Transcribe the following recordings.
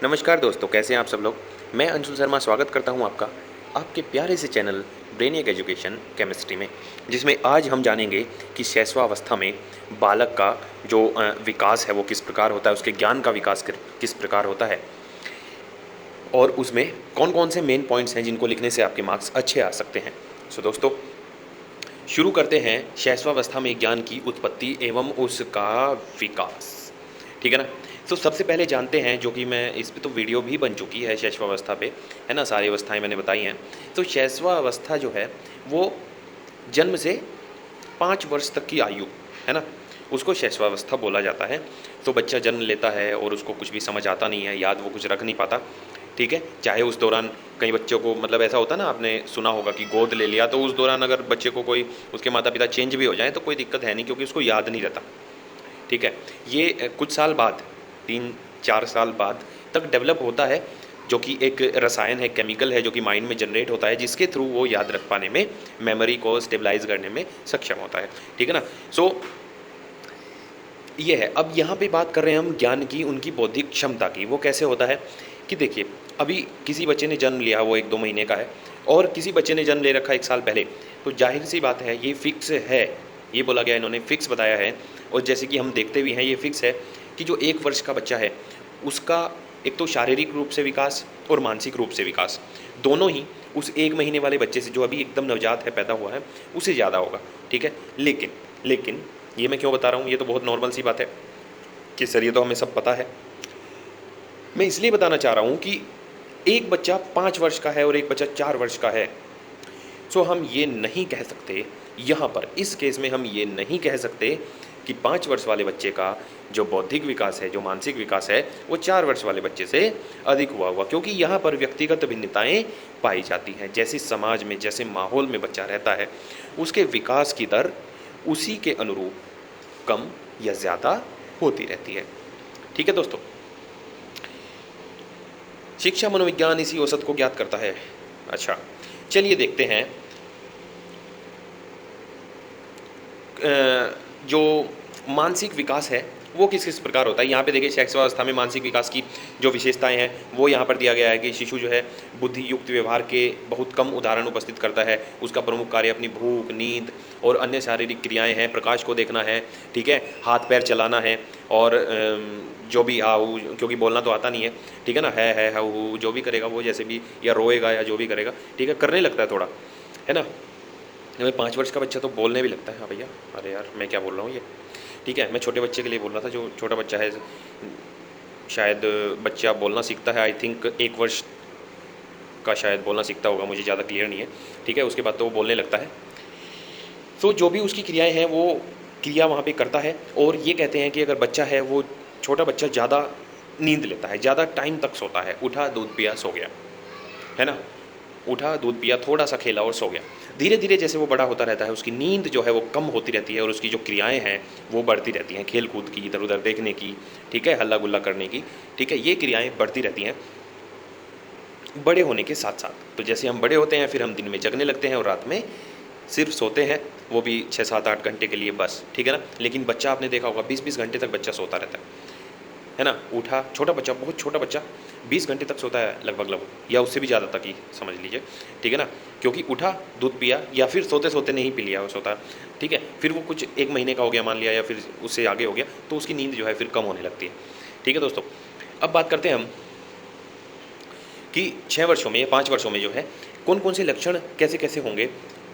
नमस्कार दोस्तों, कैसे हैं आप सब लोग। मैं अंशुल शर्मा स्वागत करता हूं आपका आपके प्यारे से चैनल ब्रेनियक एजुकेशन केमिस्ट्री में, जिसमें आज हम जानेंगे कि शैशवावस्था में बालक का जो विकास है वो किस प्रकार होता है, उसके ज्ञान का विकास किस प्रकार होता है और उसमें कौन कौन से मेन पॉइंट्स हैं जिनको लिखने से आपके मार्क्स अच्छे आ सकते हैं। सो दोस्तों, शुरू करते हैं शैशवावस्था में ज्ञान की उत्पत्ति एवं उसका विकास। ठीक है ना। तो सबसे पहले जानते हैं, जो कि मैं इस पे तो वीडियो भी बन चुकी है शैशवावस्था पे, है ना, सारी अवस्थाएं मैंने बताई हैं। तो शैशवावस्था जो है वो जन्म से 5 वर्ष तक की आयु, है ना, उसको शैशवावस्था बोला जाता है। तो बच्चा जन्म लेता है और उसको कुछ भी समझ आता नहीं है, याद वो कुछ रख नहीं पाता। ठीक है, चाहे उस दौरान कई बच्चों को मतलब ऐसा होता है ना, आपने सुना होगा कि गोद ले लिया, तो उस दौरान अगर बच्चे को कोई उसके माता पिता चेंज भी हो जाए तो कोई दिक्कत है नहीं, क्योंकि उसको याद नहीं रहता। ठीक है, ये कुछ साल बाद, 3-4 साल बाद तक डेवलप होता है, जो कि एक रसायन है, केमिकल है, जो कि माइंड में जनरेट होता है, जिसके थ्रू वो याद रख पाने में, मेमोरी को स्टेबलाइज करने में सक्षम होता है। ठीक है ना। सो ये है। अब यहाँ पे बात कर रहे हैं हम ज्ञान की, उनकी बौद्धिक क्षमता की। वो कैसे होता है कि देखिए, अभी किसी बच्चे ने जन्म लिया, वो 1-2 महीने का है, और किसी बच्चे ने जन्म ले रखा 1 साल पहले, तो जाहिर सी बात है ये फिक्स है। ये बोला गया, इन्होंने फिक्स बताया है, और जैसे कि हम देखते भी हैं ये फिक्स है कि जो 1 वर्ष का बच्चा है उसका एक तो शारीरिक रूप से विकास और मानसिक रूप से विकास दोनों ही उस 1 महीने वाले बच्चे से, जो अभी एकदम नवजात है, पैदा हुआ है, उससे ज़्यादा होगा। ठीक है, लेकिन लेकिन ये मैं क्यों बता रहा हूँ, ये तो बहुत नॉर्मल सी बात है कि सर ये तो हमें सब पता है। मैं इसलिए बताना चाह रहा हूँ कि एक बच्चा 5 वर्ष का है और एक बच्चा 4 वर्ष का है। सो हम ये नहीं कह सकते, यहाँ पर इस केस में हम ये नहीं कह सकते कि 5 वर्ष वाले बच्चे का जो बौद्धिक विकास है, जो मानसिक विकास है, वो 4 वर्ष वाले बच्चे से अधिक हुआ, क्योंकि यहाँ पर व्यक्तिगत भिन्नताएं पाई जाती हैं। जैसे समाज में, जैसे माहौल में बच्चा रहता है, उसके विकास की दर उसी के अनुरूप कम या ज़्यादा होती रहती है। ठीक है दोस्तों, शिक्षा मनोविज्ञान इसी औसत को ज्ञात करता है। अच्छा, चलिए देखते हैं जो मानसिक विकास है वो किस किस प्रकार होता है। यहाँ पे देखिए, शैशवावस्था में मानसिक विकास की जो विशेषताएं हैं वो यहाँ पर दिया गया है कि शिशु जो है बुद्धि युक्त व्यवहार के बहुत कम उदाहरण उपस्थित करता है। उसका प्रमुख कार्य अपनी भूख, नींद और अन्य शारीरिक क्रियाएं हैं। प्रकाश को देखना है, ठीक है, हाथ पैर चलाना है, और जो भी हाउ, क्योंकि बोलना तो आता नहीं है, ठीक है ना, है हाउ, जो भी करेगा वो, जैसे भी, या रोएगा या जो भी करेगा, ठीक है, करने लगता है थोड़ा, है ना। मैं 5 वर्ष का बच्चा तो बोलने भी लगता है। हाँ भैया, अरे यार मैं क्या बोल रहा हूँ ये। ठीक है, मैं छोटे बच्चे के लिए बोल रहा था, जो छोटा बच्चा है, शायद बच्चा बोलना सीखता है, आई थिंक 1 वर्ष का शायद बोलना सीखता होगा, मुझे ज़्यादा क्लियर नहीं है। ठीक है, उसके बाद तो वो बोलने लगता है। तो जो भी उसकी क्रियाएं हैं वो क्रिया वहाँ पे करता है। और ये कहते हैं कि अगर बच्चा है, वो छोटा बच्चा ज़्यादा नींद लेता है, ज़्यादा टाइम तक सोता है, उठा दूध पिया सो गया, है ना, उठा दूध पिया, थोड़ा सा खेला और सो गया। धीरे धीरे जैसे वो बड़ा होता रहता है, उसकी नींद जो है वो कम होती रहती है, और उसकी जो क्रियाएं हैं वो बढ़ती रहती हैं, खेल कूद की, इधर उधर देखने की, ठीक है, हल्ला गुल्ला करने की, ठीक है, ये क्रियाएं बढ़ती रहती हैं बड़े होने के साथ साथ। तो जैसे हम बड़े होते हैं, फिर हम दिन में जगने लगते हैं और रात में सिर्फ सोते हैं, वो भी 6-7-8 घंटे के लिए बस। ठीक है ना। लेकिन बच्चा, आपने देखा होगा, 20-20 घंटे तक बच्चा सोता रहता है ना। उठा, छोटा बच्चा, बहुत छोटा बच्चा 20 घंटे तक सोता है लगभग, या उससे भी ज़्यादा तक ही समझ लीजिए। ठीक है ना, क्योंकि उठा, दूध पिया, या फिर सोते सोते नहीं पी लिया, वो सोता, ठीक है, फिर वो कुछ 1 महीने का हो गया मान लिया, या फिर उससे आगे हो गया, तो उसकी नींद जो है फिर कम होने लगती है। ठीक है दोस्तों, अब बात करते हैं हम कि 6 वर्षों में या 5 वर्षों में जो है कौन कौन से लक्षण कैसे कैसे होंगे,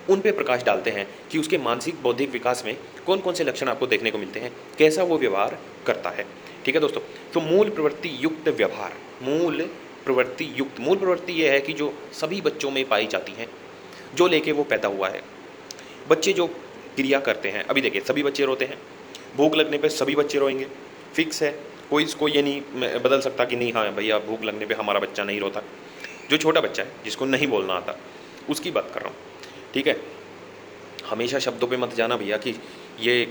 उन पे प्रकाश डालते हैं कि उसके मानसिक बौद्धिक विकास में कौन कौन से लक्षण आपको देखने को मिलते हैं, कैसा वो व्यवहार करता है। ठीक है दोस्तों, तो मूल प्रवृत्ति युक्त व्यवहार। मूल प्रवृत्ति ये है कि जो सभी बच्चों में पाई जाती हैं, जो लेके वो पैदा हुआ है। बच्चे जो क्रिया करते हैं, अभी देखिए, सभी बच्चे रोते हैं, भूख लगने पे सभी बच्चे रोएंगे, फिक्स है, कोई इसको ये नहीं बदल सकता कि नहीं, हाँ भैया भूख लगने पे हमारा बच्चा नहीं रोता। जो छोटा बच्चा है, जिसको नहीं बोलना आता, उसकी बात कर रहा हूँ। ठीक है, हमेशा शब्दों पे मत जाना भैया कि ये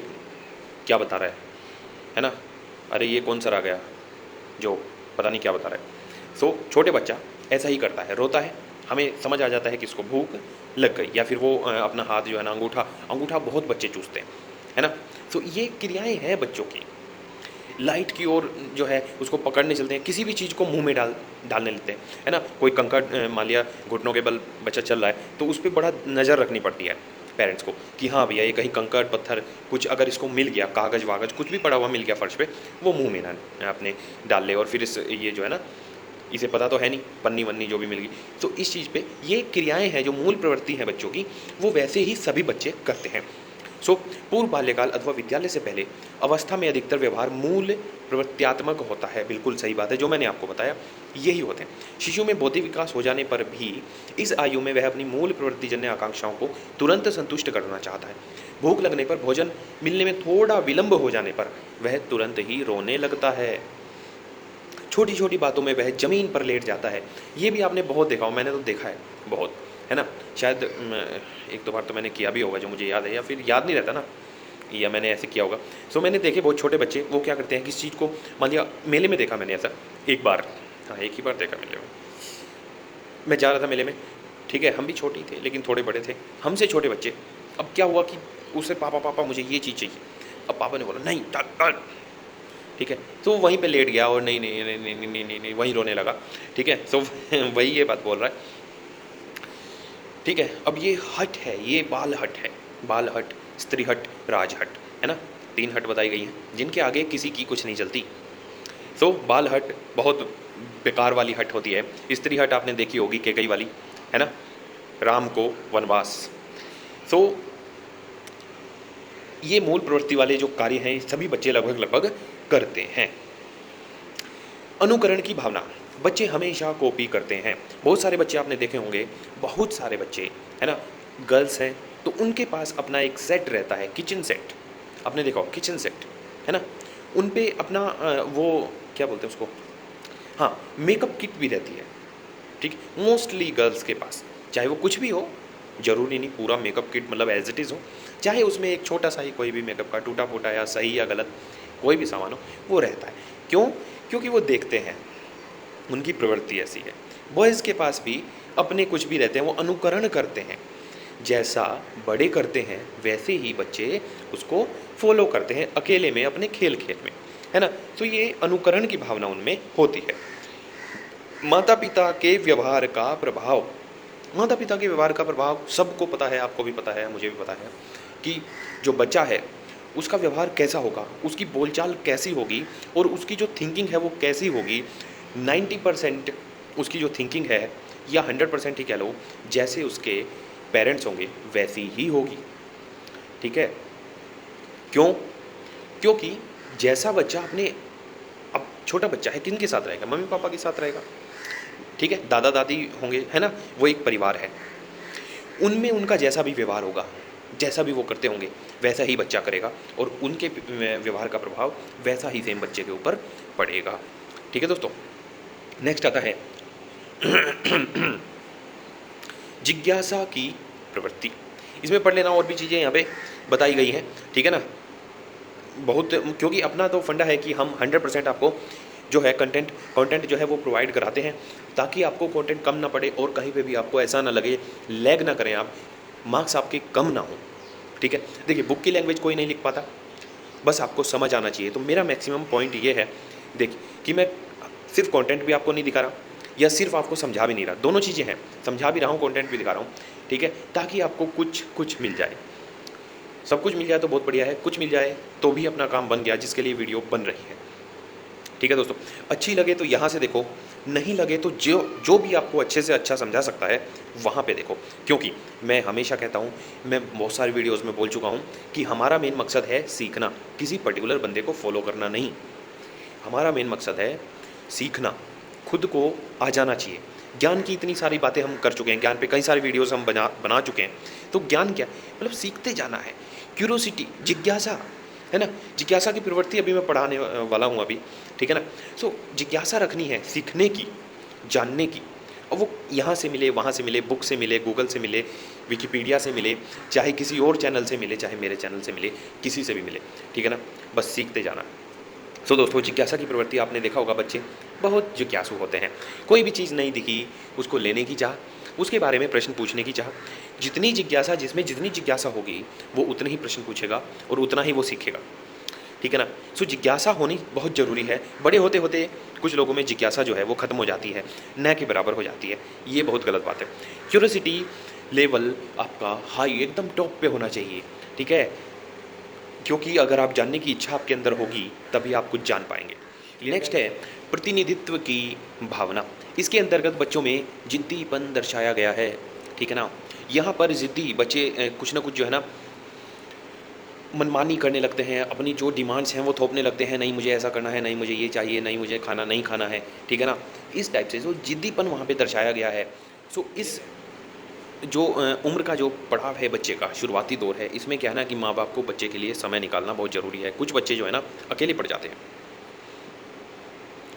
क्या बता रहा है ना, अरे ये कौन सा आ गया जो पता नहीं क्या बता रहा है। सो छोटे बच्चा ऐसा ही करता है, रोता है, हमें समझ आ जाता है कि इसको भूख लग गई, या फिर वो अपना हाथ जो है ना, अंगूठा बहुत बच्चे चूसते हैं, है ना। सो ये क्रियाएं हैं बच्चों की। लाइट की ओर जो है उसको पकड़ने चलते हैं, किसी भी चीज़ को मुंह में डालने लगते हैं, है ना। कोई कंकड़ मान लिया घुटनों के बल बच्चा चल रहा है तो उस पर बड़ा नज़र रखनी पड़ती है पेरेंट्स को कि हाँ भैया ये कहीं कंकड़ पत्थर कुछ अगर इसको मिल गया, कागज़ वागज कुछ भी पड़ा हुआ मिल गया फर्श पे, वो मुंह में ना अपने डाल ले। और फिर इस ये जो है ना, इसे पता तो है नहीं, पन्नी वन्नी जो भी मिल गई, तो इस चीज़ पे ये क्रियाएं हैं जो मूल प्रवृत्ति है बच्चों की, वो वैसे ही सभी बच्चे करते हैं। पूर्व बाल्यकाल अथवा विद्यालय से पहले अवस्था में अधिकतर व्यवहार मूल प्रवृत्त्यात्मक होता है। बिल्कुल सही बात है, जो मैंने आपको बताया यही होते हैं। शिशु में बौद्धिक विकास हो जाने पर भी इस आयु में वह अपनी मूल प्रवृत्तिजन्य आकांक्षाओं को तुरंत संतुष्ट करना चाहता है। भूख लगने पर, भोजन मिलने में थोड़ा विलंब हो जाने पर वह तुरंत ही रोने लगता है। छोटी छोटी बातों में वह जमीन पर लेट जाता है। ये भी आपने बहुत देखा हो, मैंने तो देखा है बहुत, है ना। शायद एक दो बार तो मैंने किया भी होगा जो मुझे याद है, या फिर याद नहीं रहता ना, या मैंने ऐसे किया होगा। सो मैंने देखे बहुत छोटे बच्चे, वो क्या करते हैं, किसी चीज़ को मान लिया, मेले में देखा मैंने ऐसा एक बार, हाँ एक ही बार देखा मेले में। मैं जा रहा था मेले में, ठीक है, हम भी छोटे ही थे लेकिन थोड़े बड़े थे, हमसे छोटे बच्चे। अब क्या हुआ कि उसे पापा पापा मुझे ये चीज़ चाहिए। अब पापा ने बोला नहीं डाल, ठीक है, तो वहीं पे लेट गया और नहीं नहीं नहीं नहीं नहीं नहीं, नहीं, नहीं वहीं रोने लगा, ठीक है। तो वही ये बात बोल रहा है, ठीक है। अब ये हट है, ये बाल हट है, बाल हट, स्त्री हट, राज हट, है ना। 3 हट बताई गई हैं जिनके आगे किसी की कुछ नहीं चलती। तो बाल हट बहुत बेकार वाली हट होती है। स्त्री हट आपने देखी होगी, कैकई वाली, है ना, राम को वनवास। तो ये मूल प्रवृत्ति वाले जो कार्य हैं सभी बच्चे लगभग लगभग करते हैं। अनुकरण की भावना, बच्चे हमेशा कॉपी करते हैं। बहुत सारे बच्चे आपने देखे होंगे, बहुत सारे बच्चे, है ना, गर्ल्स हैं तो उनके पास अपना एक सेट रहता है, किचन सेट, आपने देखा हो किचन सेट, है ना। उन पे अपना वो क्या बोलते हैं उसको, हाँ मेकअप किट भी रहती है, ठीक। मोस्टली गर्ल्स के पास, चाहे वो कुछ भी हो, जरूरी नहीं पूरा मेकअप किट मतलब एज इट इज़ हो, चाहे उसमें एक छोटा सा ही कोई भी मेकअप का टूटा फूटा या सही या गलत कोई भी सामान हो, वो रहता है। क्यों? क्योंकि वो देखते हैं, उनकी प्रवृत्ति ऐसी है। बॉयज़ के पास भी अपने कुछ भी रहते हैं, वो अनुकरण करते हैं, जैसा बड़े करते हैं वैसे ही बच्चे उसको फॉलो करते हैं, अकेले में अपने खेल खेल में, है ना। तो ये अनुकरण की भावना उनमें होती है। माता पिता के व्यवहार का प्रभाव, माता पिता के व्यवहार का प्रभाव सबको पता है, आपको भी पता है, मुझे भी पता है कि जो बच्चा है उसका व्यवहार कैसा होगा, उसकी बोलचाल कैसी होगी और उसकी जो थिंकिंग है वो कैसी होगी। 90% उसकी जो थिंकिंग है, या 100% ही कह लो, जैसे उसके पेरेंट्स होंगे वैसी ही होगी, ठीक है। क्यों? क्योंकि जैसा बच्चा अपने, अब छोटा बच्चा है किन के साथ रहेगा, मम्मी पापा के साथ रहेगा, ठीक है, दादा दादी होंगे, है ना, वो एक परिवार है, उनमें उनका जैसा भी व्यवहार होगा, जैसा भी वो करते होंगे वैसा ही बच्चा करेगा और उनके व्यवहार का प्रभाव वैसा ही सेम बच्चे के ऊपर पड़ेगा, ठीक है दोस्तों। नेक्स्ट आता है जिज्ञासा की प्रवृत्ति। इसमें पढ़ लेना, और भी चीज़ें यहाँ पे बताई गई हैं, ठीक है ना, बहुत, क्योंकि अपना तो फंडा है कि हम 100% आपको जो है कंटेंट जो है वो प्रोवाइड कराते हैं, ताकि आपको कंटेंट कम ना पड़े और कहीं पे भी आपको ऐसा ना लगे, लैग ना करें आप, मार्क्स आपके कम ना हो, ठीक है। देखिए बुक की लैंग्वेज कोई नहीं लिख पाता, बस आपको समझ आना चाहिए। तो मेरा मैक्सिमम पॉइंट ये है, देखिए कि मैं सिर्फ कंटेंट भी आपको नहीं दिखा रहा या सिर्फ आपको समझा भी नहीं रहा, दोनों चीज़ें हैं, समझा भी रहा हूँ, कंटेंट भी दिखा रहा हूँ, ठीक है, ताकि आपको कुछ मिल जाए। सब कुछ मिल जाए तो बहुत बढ़िया है, कुछ मिल जाए तो भी अपना काम बन गया, जिसके लिए वीडियो बन रही है, ठीक है दोस्तों। अच्छी लगे तो यहाँ से देखो, नहीं लगे तो जो भी आपको अच्छे से अच्छा समझा सकता है वहाँ पे देखो। क्योंकि मैं हमेशा कहता हूँ, मैं बहुत सारी वीडियोस में बोल चुका हूँ कि हमारा मेन मकसद है सीखना, किसी पर्टिकुलर बंदे को फॉलो करना नहीं। हमारा मेन मकसद है सीखना, खुद को आ जाना चाहिए। ज्ञान की इतनी सारी बातें हम कर चुके हैं, ज्ञान पे कई सारी वीडियोस हम बना चुके हैं। तो ज्ञान क्या मतलब, सीखते जाना है, क्यूरोसिटी, जिज्ञासा, है ना। जिज्ञासा की प्रवृत्ति अभी मैं पढ़ाने वाला हूँ अभी, ठीक है ना। सो जिज्ञासा रखनी है, सीखने की, जानने की। और वो यहाँ से मिले, वहाँ से मिले, बुक से मिले, गूगल से मिले, विकिपीडिया से मिले, चाहे किसी और चैनल से मिले, चाहे मेरे चैनल से मिले, किसी से भी मिले, ठीक है ना, बस सीखते जाना। सो दोस्तों, जिज्ञासा की प्रवृत्ति आपने देखा होगा, बच्चे बहुत जिज्ञासु होते हैं। कोई भी चीज़ नहीं दिखी उसको लेने की चाह, उसके बारे में प्रश्न पूछने की चाह। जितनी जिज्ञासा, जिसमें जितनी जिज्ञासा होगी वो उतने ही प्रश्न पूछेगा और उतना ही वो सीखेगा, ठीक है ना। सो जिज्ञासा होनी बहुत ज़रूरी है। बड़े होते होते कुछ लोगों में जिज्ञासा जो है वो ख़त्म हो जाती है, न के बराबर हो जाती है। ये बहुत गलत बात है। क्यूरियोसिटी लेवल आपका हाई, एकदम टॉप पे होना चाहिए, ठीक है, क्योंकि अगर आप जानने की इच्छा आपके अंदर होगी तभी आप कुछ जान पाएंगे। नेक्स्ट है प्रतिनिधित्व की भावना। इसके अंतर्गत बच्चों में जिद्दीपन दर्शाया गया है, ठीक है ना। यहाँ पर ज़िद्दी बच्चे कुछ ना कुछ जो है ना मनमानी करने लगते हैं, अपनी जो डिमांड्स हैं वो थोपने लगते हैं, नहीं मुझे ऐसा करना है, नहीं मुझे ये चाहिए, नहीं मुझे खाना नहीं खाना है, ठीक है ना। इस टाइप से जो जिद्दीपन वहाँ पे दर्शाया गया है। सो इस जो उम्र का जो पड़ाव है बच्चे का, शुरुआती दौर है, इसमें क्या है ना कि माँ बाप को बच्चे के लिए समय निकालना बहुत ज़रूरी है। कुछ बच्चे जो है ना अकेले पड़ जाते हैं,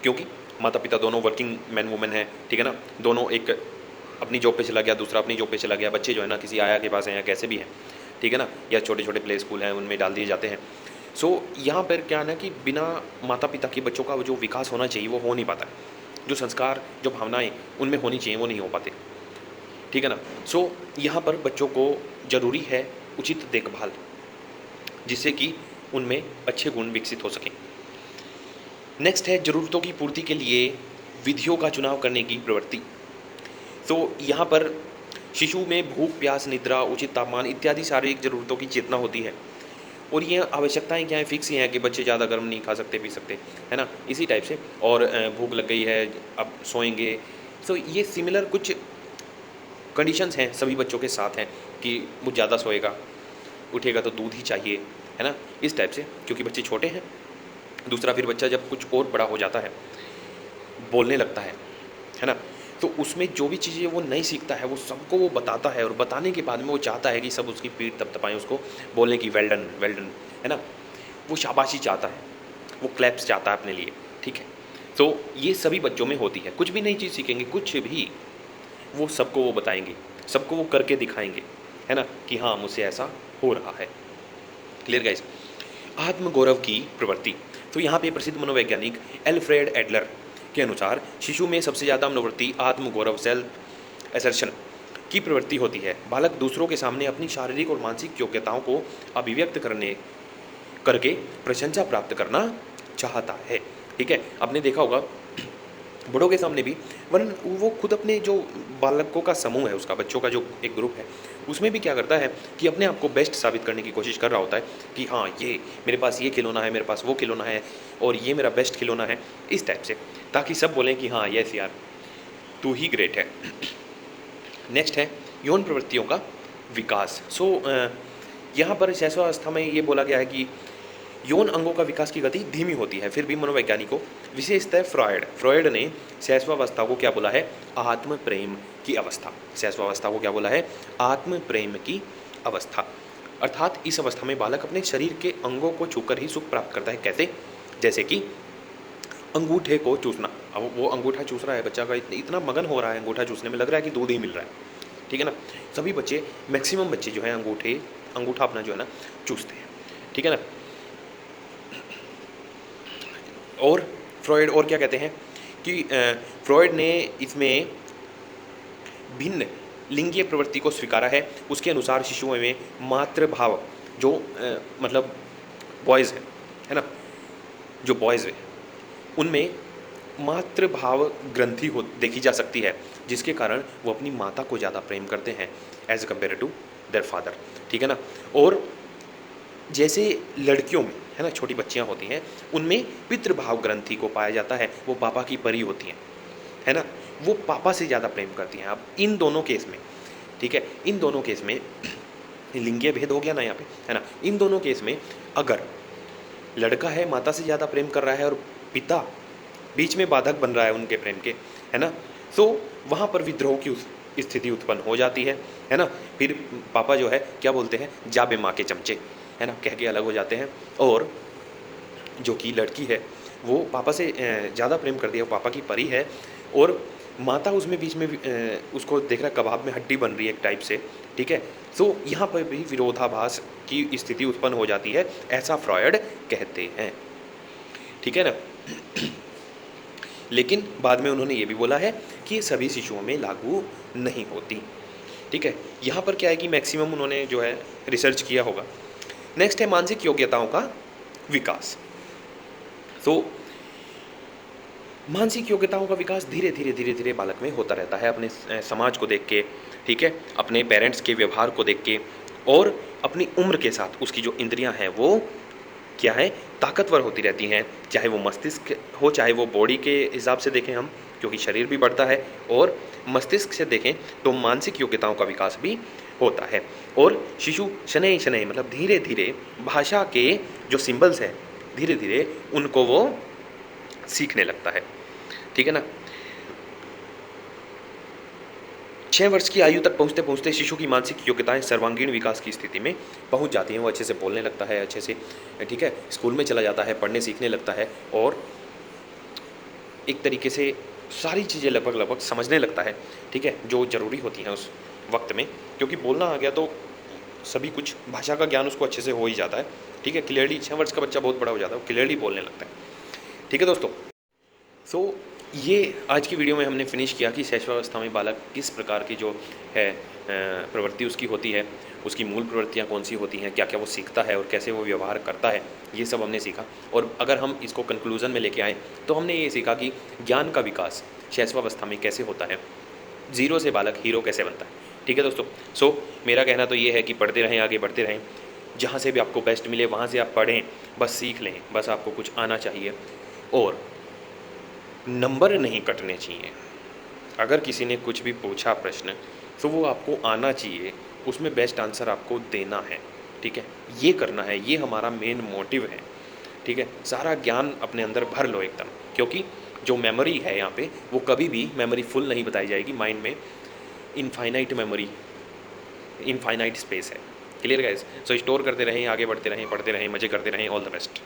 क्योंकि माता पिता दोनों वर्किंग मैन वुमेन हैं, ठीक है ना। दोनों, एक अपनी जॉब पे चला गया, दूसरा अपनी जॉब पे चला गया। बच्चे जो है ना किसी आया के पास हैं या कैसे भी हैं, ठीक है ना, या छोटे छोटे प्ले स्कूल हैं उनमें डाल दिए जाते हैं। सो यहाँ पर क्या है ना कि बिना माता पिता के बच्चों का जो विकास होना चाहिए वो हो नहीं पाता। जो संस्कार, जो भावनाएँ उनमें होनी चाहिए वो नहीं हो पाते, ठीक है ना। सो यहाँ पर बच्चों को ज़रूरी है उचित देखभाल, जिससे कि उनमें अच्छे गुण विकसित हो सकें। नेक्स्ट है ज़रूरतों की पूर्ति के लिए विधियों का चुनाव करने की प्रवृत्ति। तो यहाँ पर शिशु में भूख, प्यास, निद्रा, उचित तापमान इत्यादि शारीरिक ज़रूरतों की चेतना होती है। और ये आवश्यकताएं क्या हैं, फिक्स ही हैं कि बच्चे ज़्यादा गर्म नहीं खा सकते, पी सकते, है ना, इसी टाइप से। और भूख लग गई है, अब सोएंगे। सो ये सिमिलर कुछ कंडीशंस हैं, सभी बच्चों के साथ हैं कि वो ज़्यादा सोएगा, उठेगा तो दूध ही चाहिए, है ना, इस टाइप से, क्योंकि बच्चे छोटे हैं। दूसरा, फिर बच्चा जब कुछ और बड़ा हो जाता है, बोलने लगता है ना, तो उसमें जो भी चीज़ें वो नहीं सीखता है वो सबको वो बताता है, और बताने के बाद में वो चाहता है कि सब उसकी पीठ थपथपाएं उसको, बोलने की वेल डन वेल डन, है ना, वो शाबाशी चाहता है, वो क्लैप्स चाहता है अपने लिए, ठीक है। तो ये सभी बच्चों में होती है। कुछ भी नई चीज़ सीखेंगे, कुछ भी, वो सबको वो बताएंगे, सबको वो करके दिखाएंगे, है ना, कि हाँ मुझसे ऐसा हो रहा है। Clear guys. आत्मगौरव की प्रवृत्ति। तो यहाँ पे प्रसिद्ध मनोवैज्ञानिक एल्फ्रेड एडलर के अनुसार शिशु में सबसे ज़्यादा मनोवृत्ति आत्मगौरव, सेल्फ एसर्शन की प्रवृत्ति होती है। बालक दूसरों के सामने अपनी शारीरिक और मानसिक योग्यताओं को अभिव्यक्त करके प्रशंसा प्राप्त करना चाहता है, ठीक है। आपने देखा होगा बड़ों के सामने भी, वरन वो खुद अपने जो बालकों का समूह है, उसका बच्चों का जो एक ग्रुप है, उसमें भी क्या करता है कि अपने आप को बेस्ट साबित करने की कोशिश कर रहा होता है कि हाँ ये मेरे पास ये खिलौना है, मेरे पास वो खिलौना है, और ये मेरा बेस्ट खिलौना है, इस टाइप से, ताकि सब बोलें कि हाँ यस यार तू ही ग्रेट है। नेक्स्ट है यौन प्रवृत्तियों का विकास। सो यहाँ पर शैशवावस्था में ये बोला गया है कि यौन अंगों का विकास की गति धीमी होती है। फिर भी मनोवैज्ञानिकों, विशेषतः फ्रॉयड ने शैशवावस्था को क्या बोला है, आत्म प्रेम की अवस्था। शैशवावस्था को क्या बोला है, आत्म प्रेम की अवस्था। अर्थात इस अवस्था में बालक अपने शरीर के अंगों को छूकर ही सुख प्राप्त करता है। कैसे? जैसे कि अंगूठे को चूसना। अब वो अंगूठा चूस रहा है, बच्चा का इतना मगन हो रहा है अंगूठा चूसने में, लग रहा है कि दूध ही मिल रहा है, ठीक है ना। सभी बच्चे, मैक्सिमम बच्चे जो हैं अंगूठा अपना जो है ना चूसते हैं, ठीक है ना। और फ्रॉयड और क्या कहते हैं कि फ्रॉयड ने इसमें भिन्न लिंगीय प्रवृत्ति को स्वीकारा है। उसके अनुसार शिशुओं में मातृभाव, जो मतलब बॉयज़ है ना, जो बॉयज़ है उनमें मातृभाव ग्रंथि हो देखी जा सकती है, जिसके कारण वो अपनी माता को ज़्यादा प्रेम करते हैं as compare to their father, ठीक है ना। और जैसे लड़कियों में, है ना, छोटी बच्चियां होती हैं, उनमें पितृभाव ग्रंथि को पाया जाता है, वो पापा की परी होती हैं, है ना, वो पापा से ज़्यादा प्रेम करती हैं। अब इन दोनों केस में, ठीक है, इन दोनों केस में लिंगीय भेद हो गया ना यहाँ पे, है ना। इन दोनों केस में अगर लड़का है माता से ज़्यादा प्रेम कर रहा है और पिता बीच में बाधक बन रहा है उनके प्रेम के, है ना, तो वहाँ पर विद्रोह की स्थिति उत्पन्न हो जाती है ना। फिर पापा जो है क्या बोलते हैं, जाबे माँ के चमचे, है ना, कह के अलग हो जाते हैं। और जो कि लड़की है वो पापा से ज़्यादा प्रेम कर दिया, वो पापा की परी है, और माता उसमें बीच में उसको देख रहा कबाब में हड्डी बन रही है एक टाइप से, ठीक है। तो यहाँ पर भी विरोधाभास की स्थिति उत्पन्न हो जाती है, ऐसा फ्रॉयड कहते हैं, ठीक है ना। लेकिन बाद में उन्होंने ये भी बोला है कि ये सभी शिशुओं में लागू नहीं होती, ठीक है। यहाँ पर क्या है कि मैक्सिमम उन्होंने जो है रिसर्च किया होगा। नेक्स्ट है मानसिक योग्यताओं का विकास। तो मानसिक योग्यताओं का विकास धीरे धीरे धीरे धीरे बालक में होता रहता है, अपने समाज को देख के, ठीक है, अपने पेरेंट्स के व्यवहार को देख के, और अपनी उम्र के साथ उसकी जो इंद्रियां हैं वो क्या है, ताकतवर होती रहती हैं, चाहे वो मस्तिष्क हो, चाहे वो बॉडी के हिसाब से देखें हम, क्योंकि शरीर भी बढ़ता है, और मस्तिष्क से देखें तो मानसिक योग्यताओं का विकास भी होता है। और शिशु शनैः शनैः मतलब धीरे धीरे भाषा के जो सिंबल्स हैं धीरे धीरे उनको वो सीखने लगता है, ठीक है ना। 6 वर्ष की आयु तक पहुँचते पहुँचते शिशु की मानसिक योग्यताएं सर्वांगीण विकास की स्थिति में पहुँच जाती हैं। वो अच्छे से बोलने लगता है, अच्छे से, ठीक है, स्कूल में चला जाता है, पढ़ने सीखने लगता है, और एक तरीके से सारी चीज़ें लगभग लगभग समझने लगता है, ठीक है, जो ज़रूरी होती हैं उस वक्त में, क्योंकि बोलना आ गया तो सभी कुछ भाषा का ज्ञान उसको अच्छे से हो ही जाता है, ठीक है। क्लियरली 6 वर्ष का बच्चा बहुत बड़ा हो जाता है, वो क्लियरली बोलने लगता है, ठीक है दोस्तों। सो ये आज की वीडियो में हमने फिनिश किया कि शैशवावस्था में बालक किस प्रकार की जो है प्रवृत्ति उसकी होती है, उसकी मूल प्रवृत्तियाँ कौन सी होती हैं, क्या क्या वो सीखता है और कैसे वो व्यवहार करता है, ये सब हमने सीखा। और अगर हम इसको कंक्लूज़न में लेके आएँ तो हमने ये सीखा कि ज्ञान का विकास शैशवावस्था में कैसे होता है, ज़ीरो से बालक हीरो कैसे बनता है, ठीक है दोस्तों। सो मेरा कहना तो ये है कि पढ़ते रहें, आगे बढ़ते रहें, जहाँ से भी आपको बेस्ट मिले वहाँ से आप पढ़ें, बस सीख लें, बस आपको कुछ आना चाहिए, और नंबर नहीं कटने चाहिए। अगर किसी ने कुछ भी पूछा प्रश्न तो वो आपको आना चाहिए, उसमें बेस्ट आंसर आपको देना है, ठीक है, ये करना है, ये हमारा मेन मोटिव है, ठीक है। सारा ज्ञान अपने अंदर भर लो एकदम, क्योंकि जो मेमोरी है यहाँ पे वो कभी भी मेमोरी फुल नहीं बताई जाएगी। माइंड में इनफाइनाइट मेमोरी, इनफाइनाइट स्पेस है। Clear guys? सो स्टोर करते रहें, आगे बढ़ते रहें, पढ़ते रहें, मज़े करते रहें। All the best.